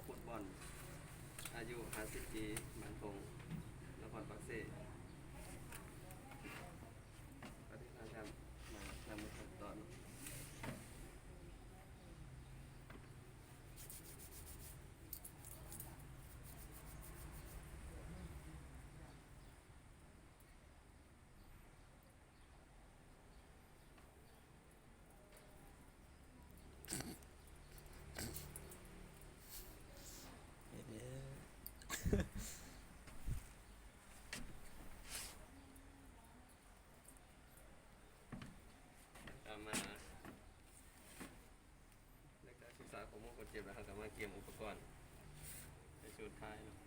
ฟุตบอลอายุ50ปีบ้านทงนครปักเซ่ปฏิบัติธรรมมานำขั้นตอนตามมาในการศึกษาของมงคลเจ็บแล้วครับมาเกี่ยมอุปกรณ์ในชุดท้ายเนาะ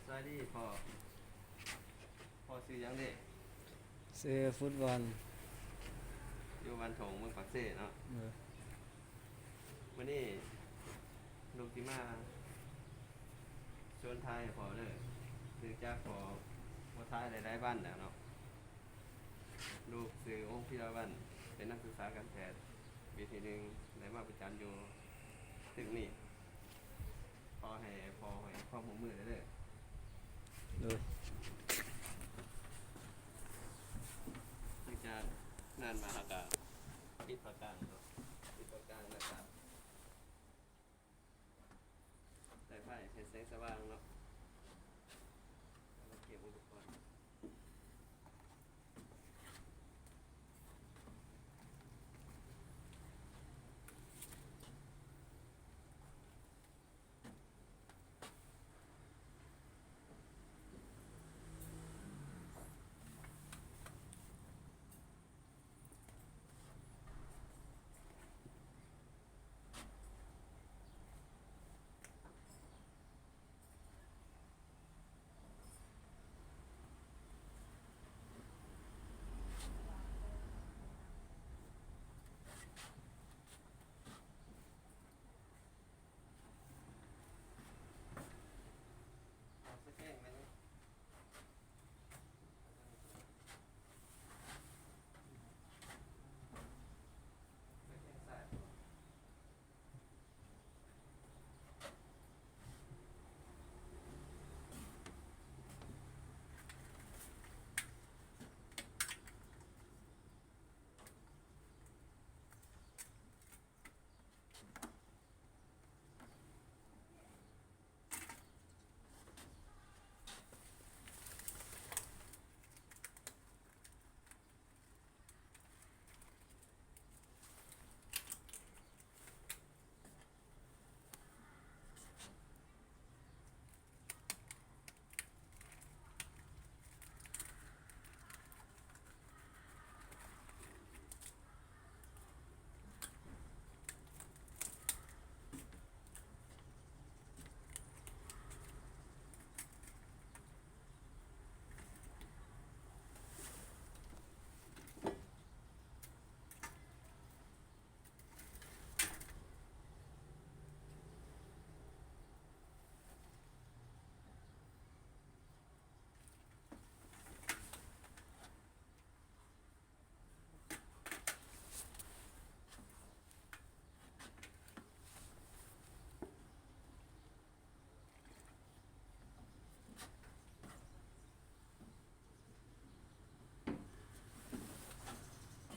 สวัสดีพอซื้อยังเด็ก ซื้อฟุตบอลอยู่บ้านถงเมืองปักเซ่เนาะวันนี้ลูกที่มาชวนไทยพอเลยซื้อจากพอไทยหลายๆบ้านแล้วเนาะลูกซื้อองค์พิราวันเป็นนักศึกษาการแพทย์ปีที่หนึ่งได้มาประจำอยู่ตึกนี้พอให้ความหัวมือได้เลย เลย หลังจากนานมาแล้วก็ปิดประกางเนาะปิดประกางแล้วก็ใส่ไฟให้แสงสว่างเนาะแล้วก็เก็บอุปกรณ์เอาสแกนไว้เนี่ยสแกนซ้าย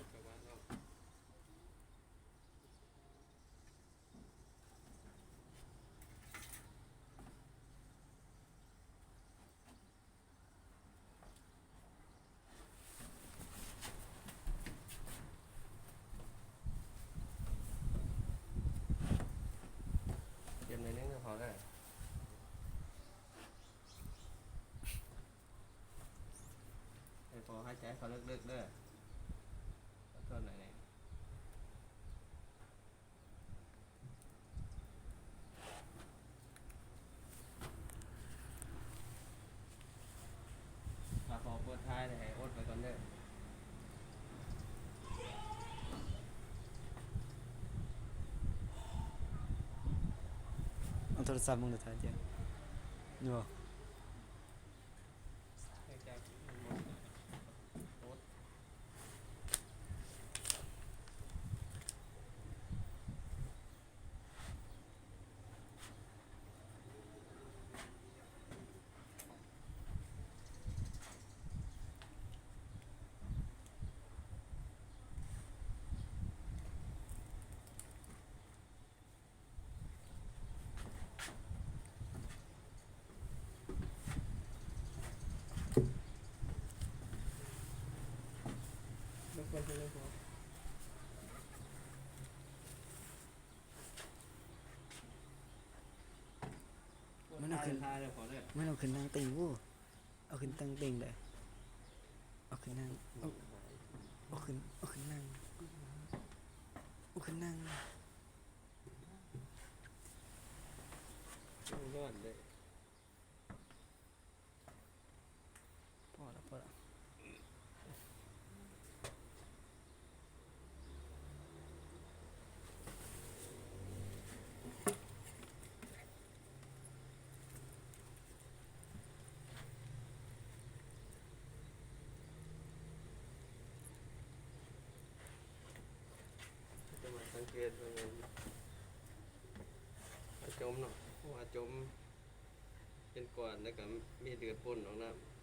ประมาณเนาะเก็บในนี้ก็พอแล้วให้พอให้ใจเขาเลิกๆเด้อแล้วก็ไหนๆถ้าพอเปิดท้ายเลยให้อดไปก่อนเด้อ เอาโทรศัพท์มึงดูถ่ายเจ้าอยู่บ่ ให้ใจมันหมด กันใช่ไหมพอ มันเอาขึ้น ทายเลยพอเลย มันเอาขึ้นนั่งติงวู้เอาขึ้นตั้งติงเลยเอาขึ้นนั่งเอาขึ้นนั่งเอาขึ้นนั่ง รอดเลย พอแล้วจะมาสังเกตว่ามันจมเนาะเพราะว่าจมเป็นก้อนแล้วก็มีเดือดปนออกน้ำ